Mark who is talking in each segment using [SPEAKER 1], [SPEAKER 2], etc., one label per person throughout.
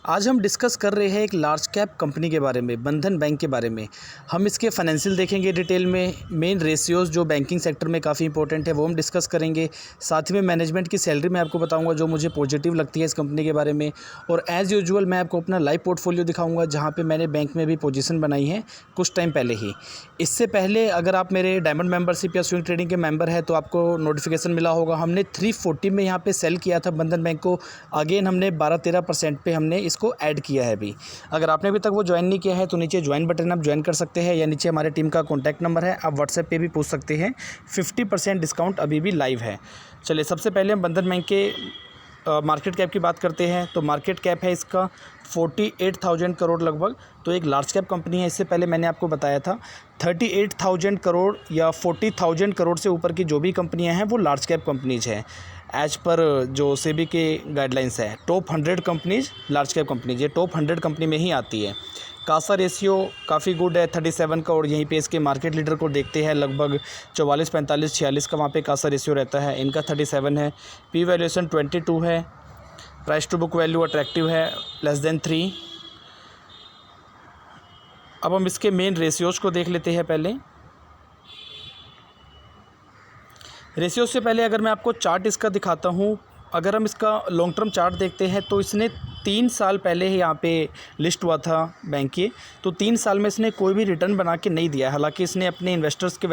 [SPEAKER 1] आज हम डिस्कस कर रहे हैं एक लार्ज कैप कंपनी के बारे में, बंधन बैंक के बारे में। हम इसके फाइनेंशियल देखेंगे डिटेल में, मेन रेशियोज़ जो बैंकिंग सेक्टर में काफ़ी इंपॉर्टेंट है वो हम डिस्कस करेंगे। साथ ही में मैनेजमेंट की सैलरी मैं आपको बताऊंगा जो मुझे पॉजिटिव लगती है इस कंपनी के बारे में। और एज़ यूजुअल मैं आपको अपना लाइव पोर्टफोलियो दिखाऊंगा जहाँ पर मैंने बैंक में भी पोजीशन बनाई है कुछ टाइम पहले ही। इससे पहले अगर आप मेरे डायमंड मेंबरशिप या स्विंग ट्रेडिंग के मेंबर हैं तो आपको नोटिफिकेशन मिला होगा। हमने 340 में यहाँ पे सेल किया था बंधन बैंक को। अगेन हमने 12-13% पे हमने इसको ऐड किया है अभी। अगर आपने अभी तक वो ज्वाइन नहीं किया है तो नीचे ज्वाइन बटन आप ज्वाइन कर सकते हैं, या नीचे हमारे टीम का कॉन्टैक्ट नंबर है, आप व्हाट्सएप पे भी पूछ सकते हैं। 50% डिस्काउंट अभी भी लाइव है। चलिए सबसे पहले हम बंधन बैंक के मार्केट कैप की बात करते हैं। तो मार्केट कैप है इसका 48,000 करोड़ लगभग। तो एक लार्ज कैप कंपनी है। इससे पहले मैंने आपको बताया था 38,000 करोड़ या 40,000 करोड़ से ऊपर की जो भी कंपनियां हैं वो लार्ज कैप कंपनीज हैं एज पर जो सेबी के गाइडलाइंस है। Top 100 companies large cap companies, ये टॉप 100 कंपनी में ही आती है। कासा रेशियो काफ़ी गुड है 37 का, और यहीं पे इसके मार्केट लीडर को देखते हैं लगभग 44, 45, 46 का वहाँ पे कासा रेशियो रहता है। इनका 37 है। पी वैल्यूएशन 22 है। Price to book value attractive है, <3। अब हम इसके मेन रेशियोज़ को देख लेते हैं। पहले रेशियोज से पहले अगर मैं आपको चार्ट इसका दिखाता हूँ, अगर हम इसका लॉन्ग टर्म चार्ट देखते हैं तो इसने 3 साल पहले ही यहाँ पे लिस्ट हुआ था बैंक के। तो 3 साल में इसने कोई भी रिटर्न बना के नहीं दिया। हालांकि इसने अपने इन्वेस्टर्स के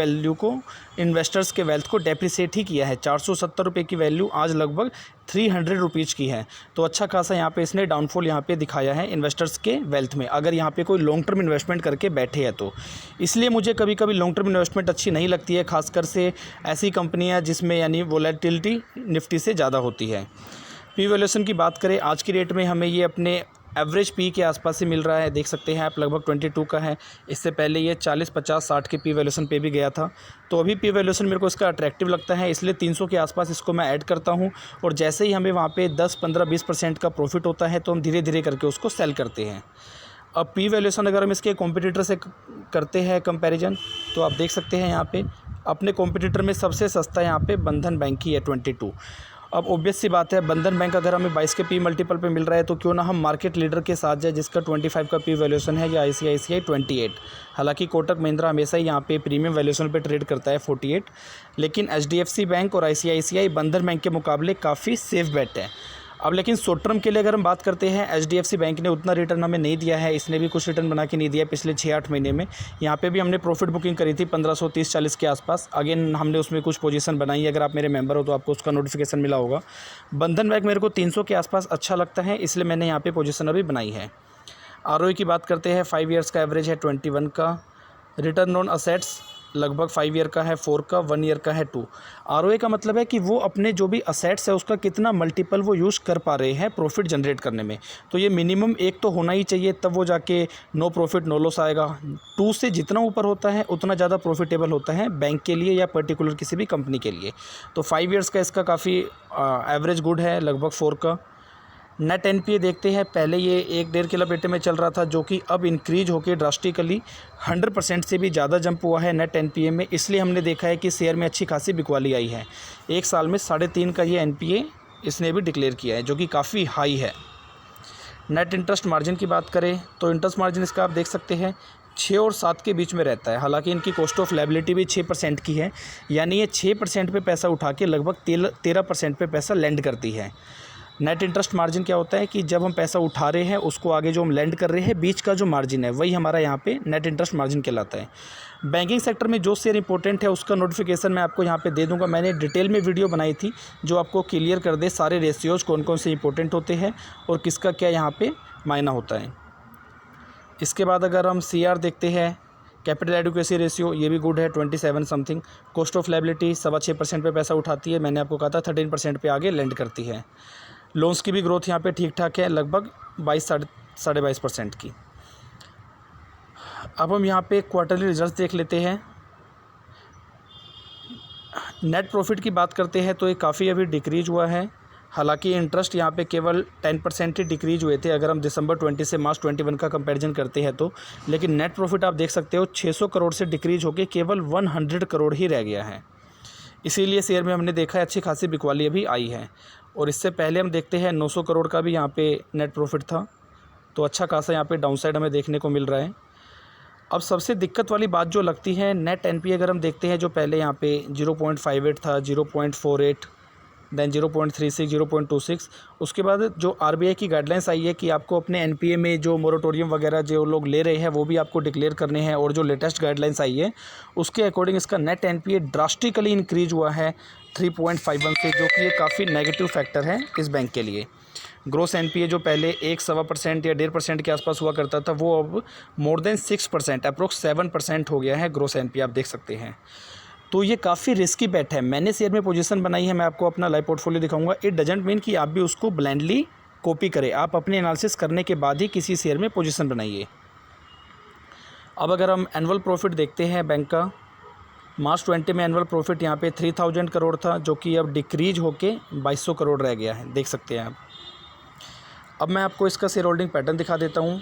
[SPEAKER 1] वेल्थ को डेप्रिसिएट ही किया है। 470 रुपये की वैल्यू आज लगभग 300 रुपीज़ की है। तो अच्छा खासा यहाँ पे इसने डाउनफॉल यहाँ पे दिखाया है इन्वेस्टर्स के वेल्थ में, अगर यहाँ पे कोई लॉन्ग टर्म इन्वेस्टमेंट करके बैठे हैं तो। इसलिए मुझे कभी कभी लॉन्ग टर्म इन्वेस्टमेंट अच्छी नहीं लगती है, खासकर से ऐसी कंपनियाँ जिसमें यानी वोलेटिलिटी निफ्टी से ज़्यादा होती है। पी वैल्यूएशन की बात करें आज की डेट में हमें ये अपने एवरेज पी के आसपास से मिल रहा है। देख सकते हैं आप लगभग 22 का है। इससे पहले ये 40, 50, 60 के पी वैल्यूएशन पे भी गया था। तो अभी पी वैल्यूएशन मेरे को इसका अट्रैक्टिव लगता है, इसलिए 300 के आसपास इसको मैं ऐड करता हूँ। और जैसे ही हमें वहाँ पे 10, 15, 20% का प्रॉफिट होता है तो हम धीरे धीरे करके उसको सेल करते हैं। अब पी वैल्यूएशन अगर हम इसके कॉम्पिटिटर से करते हैं कंपेरिजन, तो आप देख सकते हैं यहाँ पे अपने कॉम्पिटिटर में सबसे सस्ता यहाँ पे बंधन बैंक ही है 22। अब ऑब्वियस सी बात है, बंधन बैंक अगर हमें 22 के पी मल्टीपल पे मिल रहा है तो क्यों ना हम मार्केट लीडर के साथ जाए जिसका 25 का पी वैल्यूएशन है, या ICICI 28। हालांकि कोटक महिंद्रा हमेशा ही यहाँ पे प्रीमियम वैल्यूएशन पे ट्रेड करता है 48, लेकिन HDFC बैंक और ICICI बंधन बैंक के मुकाबले काफ़ी सेफ बेट है। अब लेकिन शॉर्ट टर्म के लिए अगर हम बात करते हैं, HDFC बैंक ने उतना रिटर्न हमें नहीं दिया है। इसने भी कुछ रिटर्न बना के नहीं दिया पिछले 6-8 महीने में। यहाँ पे भी हमने प्रॉफिट बुकिंग करी थी 1530-40 के आसपास। अगेन हमने उसमें कुछ पोजीशन बनाई है। अगर आप मेरे मेंबर हो तो आपको उसका नोटिफिकेशन मिला होगा। बंधन बैंक मेरे को 300 के आसपास अच्छा लगता है, इसलिए मैंने यहाँ पर पोजीशन अभी बनाई है। ROE की बात करते हैं, 5 ईयर्स का एवरेज है 21 का। रिटर्न ऑन असेट्स लगभग 5 ईयर का है 4 का, 1 ईयर का है 2। ROA का मतलब है कि वो अपने जो भी असेट्स है उसका कितना मल्टीपल वो यूज़ कर पा रहे हैं प्रॉफिट जनरेट करने में। तो ये मिनिमम 1 तो होना ही चाहिए, तब वो जाके नो प्रॉफिट नो लॉस आएगा। 2 से जितना ऊपर होता है उतना ज़्यादा प्रॉफिटेबल होता है बैंक के लिए या पर्टिकुलर किसी भी कंपनी के लिए। तो 5 ईयर्स का इसका काफ़ी एवरेज गुड है, लगभग 4 का। नेट NPA देखते हैं, पहले ये 1-1.5 के लपेटे में चल रहा था, जो कि अब इंक्रीज होकर ड्रास्टिकली 100% से भी ज़्यादा जंप हुआ है नेट NPA में। इसलिए हमने देखा है कि शेयर में अच्छी खासी बिकवाली आई है। 1 साल में 3.5 का ये NPA इसने भी डिक्लेयर किया है, जो कि काफ़ी हाई है। नेट इंटरेस्ट मार्जिन की बात करें तो इंटरेस्ट मार्जिन इसका आप देख सकते हैं 6 और 7 के बीच में रहता है। हालांकि इनकी कॉस्ट ऑफ लायबिलिटी भी 6% की है, यानी ये 6% पे पैसा उठा के लगभग 13% पे पैसा लेंड करती है। नेट इंटरेस्ट मार्जिन क्या होता है कि जब हम पैसा उठा रहे हैं उसको आगे जो हम लेंड कर रहे हैं बीच का जो मार्जिन है वही हमारा यहाँ पे नेट इंटरेस्ट मार्जिन कहलाता है। बैंकिंग सेक्टर में जो शेयर इंपॉर्टेंट है उसका नोटिफिकेशन मैं आपको यहाँ पे दे दूँगा। मैंने डिटेल में वीडियो बनाई थी जो आपको क्लियर कर दे सारे रेशियोज़ कौन कौन से इंपॉर्टेंट होते हैं और किसका क्या यहाँ पर मायना होता है। इसके बाद अगर हम CR देखते हैं, कैपिटल एडिक्वेसी रेशियो ये भी गुड है 27 समथिंग। कॉस्ट ऑफ लायबिलिटी 6.25% पे पैसा उठाती है, मैंने आपको कहा था 13% पे आगे लेंड करती है। लोन्स की भी ग्रोथ यहाँ पे ठीक ठाक है, लगभग 22-22.5% की। अब हम यहाँ पे क्वार्टरली रिजल्ट्स देख लेते हैं। नेट प्रॉफिट की बात करते हैं तो ये काफ़ी अभी डिक्रीज हुआ है। हालांकि इंटरेस्ट यहाँ पे केवल 10% ही डिक्रीज हुए थे अगर हम दिसंबर 20 से मार्च 21 का कंपैरिजन करते हैं तो। लेकिन नेट प्रॉफिट आप देख सकते हो 600 करोड़ से डिक्रीज होकर केवल 100 करोड़ ही रह गया है। इसीलिए शेयर में हमने देखा है अच्छी खासी बिकवाली अभी आई है। और इससे पहले हम देखते हैं 900 करोड़ का भी यहाँ पे नेट प्रॉफिट था तो अच्छा खासा यहाँ पे डाउन साइड हमें देखने को मिल रहा है। अब सबसे दिक्कत वाली बात जो लगती है, नेट एनपीए अगर हम देखते हैं, जो पहले यहाँ पे 0.58 था, 0.48, देन 0.36, 0.26, उसके बाद जो आरबीआई की गाइडलाइंस आई है कि आपको अपने एनपीए में जो मोरेटोरियम वगैरह जो लोग ले रहे हैं वो भी आपको डिक्लेयर करने हैं, और जो लेटेस्ट गाइडलाइंस आई है उसके अकॉर्डिंग इसका नेट एनपीए ड्रास्टिकली इंक्रीज हुआ है 3.51 से, जो कि ये काफ़ी नेगेटिव फैक्टर है इस बैंक के लिए। ग्रोस एनपीए जो पहले 1.25% या 1.5% के आसपास हुआ करता था, वो अब मोर देन 6%, अप्रोक्स 7% हो गया है ग्रोस एनपीए, आप देख सकते हैं। तो ये काफ़ी रिस्की बेट है। मैंने शेयर में पोजीशन बनाई है, मैं आपको अपना लाइव पोर्टफोलियो दिखाऊंगा। इट डजंट मीन कि आप भी उसको ब्लाइंडली कॉपी करें, आप अपने एनालिसिस करने के बाद ही किसी शेयर में पोजीशन बनाइए। अब अगर हम एनुअल प्रॉफिट देखते हैं बैंक का, मार्च 20 में एनुअल प्रॉफिट यहाँ पे 3000 करोड़ था, जो कि अब डिक्रीज होके 2200 करोड़ रह गया है, देख सकते हैं आप। अब मैं आपको इसका शेयर होल्डिंग पैटर्न दिखा देता हूँ।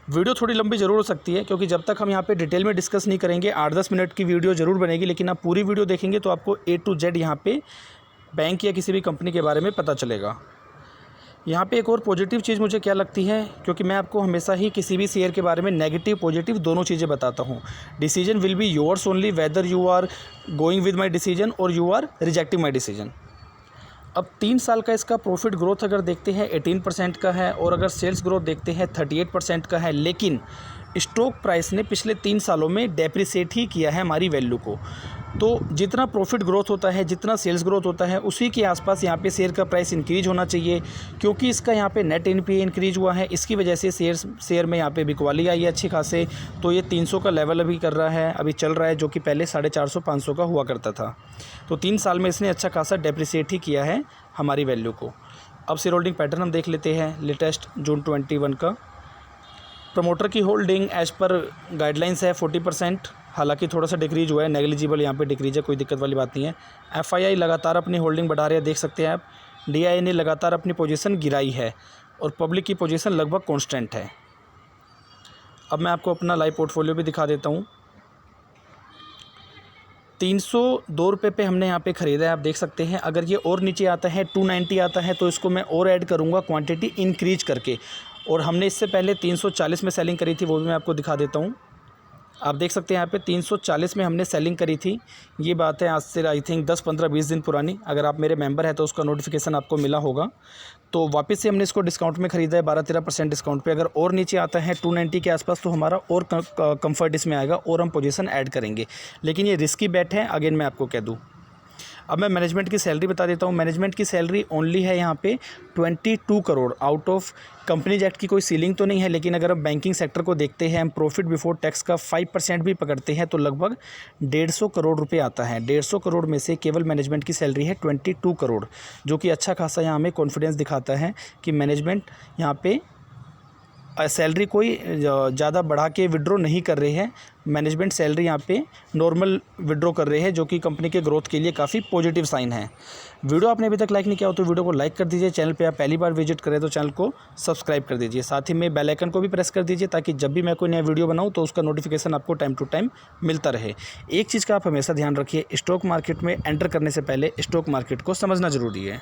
[SPEAKER 1] वीडियो थोड़ी लंबी ज़रूर हो सकती है, क्योंकि जब तक हम यहाँ पे डिटेल में डिस्कस नहीं करेंगे 8-10 मिनट की वीडियो ज़रूर बनेगी, लेकिन आप पूरी वीडियो देखेंगे तो आपको A to Z यहाँ पे बैंक या किसी भी कंपनी के बारे में पता चलेगा। यहाँ पे एक और पॉजिटिव चीज़ मुझे क्या लगती है, क्योंकि मैं आपको हमेशा ही किसी भी शेयर के बारे में नेगेटिव पॉजिटिव दोनों चीज़ें बताता हूँ। Decision will be yours only, whether you are going with my decision और you are rejecting my decision. अब 3 साल का इसका प्रॉफिट ग्रोथ अगर देखते हैं 18% का है, और अगर सेल्स ग्रोथ देखते हैं 38% का है, लेकिन स्टॉक प्राइस ने पिछले 3 सालों में डेप्रिसिएट ही किया है हमारी वैल्यू को। तो जितना प्रॉफिट ग्रोथ होता है, जितना सेल्स ग्रोथ होता है, उसी के आसपास यहाँ पे शेयर का प्राइस इंक्रीज होना चाहिए, क्योंकि इसका यहाँ पे नेट एनपीए इंक्रीज हुआ है, इसकी वजह से शेयर में यहाँ पे बिकवाली आई है अच्छी खासे। तो ये 300 का लेवल अभी कर रहा है, अभी चल रहा है, जो कि पहले 450-500 का हुआ करता था। तो 3 साल में इसने अच्छा खासा डेप्रिसिएट ही किया है हमारी वैल्यू को। अब शेयर होल्डिंग पैटर्न हम देख लेते हैं लेटेस्ट जून 21 का। प्रमोटर की होल्डिंग एज पर गाइडलाइंस है 40%, हालांकि थोड़ा सा डिक्रीज हुआ है, नेग्लिजिबल यहाँ पे डिक्रीज है, कोई दिक्कत वाली बात नहीं है। एफआईआई लगातार अपनी होल्डिंग बढ़ा रही है, देख सकते हैं आप। डीआईआई ने लगातार अपनी पोजीशन गिराई है, और पब्लिक की पोजीशन लगभग कांस्टेंट है। अब मैं आपको अपना लाइव पोर्टफोलियो भी दिखा देता हूँ। 302 रुपये पे हमने यहाँ पे ख़रीदा है, आप देख सकते हैं। अगर ये और नीचे आता है 290 आता है, तो इसको मैं और ऐड करूँगा क्वांटिटी इंक्रीज करके। और हमने इससे पहले 340 में सेलिंग करी थी, वो भी मैं आपको दिखा देता हूँ। आप देख सकते हैं यहाँ पे 340 में हमने सेलिंग करी थी। ये बात है आज से आई थिंक 10, 15, 20 दिन पुरानी। अगर आप मेरे मेंबर हैं तो उसका नोटिफिकेशन आपको मिला होगा। तो वापस से हमने इसको डिस्काउंट में ख़रीदा है 12-13% डिस्काउंट पे। अगर और नीचे आता है 290 के आसपास, तो हमारा और कंफर्ट इसमें आएगा और हम पोजीशन ऐड करेंगे। लेकिन ये रिस्की बैट है, अगेन मैं आपको कह दूँ। अब मैं मैनेजमेंट की सैलरी बता देता हूँ। मैनेजमेंट की सैलरी ओनली है यहाँ पे 22 crore. Out of companies act की कोई सीलिंग तो नहीं है, लेकिन अगर हम बैंकिंग सेक्टर को देखते हैं, हम प्रॉफिट बिफोर टैक्स का 5% भी पकड़ते हैं, तो लगभग 150 करोड़ रुपए आता है। 150 करोड़ में से केवल मैनेजमेंट की सैलरी है 22 करोड़, जो कि अच्छा खासा यहाँ हमें कॉन्फिडेंस दिखाता है कि मैनेजमेंट यहाँ पे सैलरी कोई ज़्यादा बढ़ा के विड्रॉ नहीं कर रहे हैं। मैनेजमेंट सैलरी यहाँ पे नॉर्मल विड्रॉ कर रहे हैं, जो कि कंपनी के ग्रोथ के लिए काफ़ी पॉजिटिव साइन है। वीडियो आपने अभी तक लाइक नहीं किया हो तो वीडियो को लाइक कर दीजिए। चैनल पे आप पहली बार विजिट करें तो चैनल को सब्सक्राइब कर दीजिए। साथ ही में बेल आइकन को भी प्रेस कर दीजिए, ताकि जब भी मैं कोई नया वीडियो बनाऊँ तो उसका नोटिफिकेशन आपको टाइम टू टाइम मिलता रहे। एक चीज़ का आप हमेशा ध्यान रखिए, स्टॉक मार्केट में एंटर करने से पहले स्टॉक मार्केट को समझना ज़रूरी है।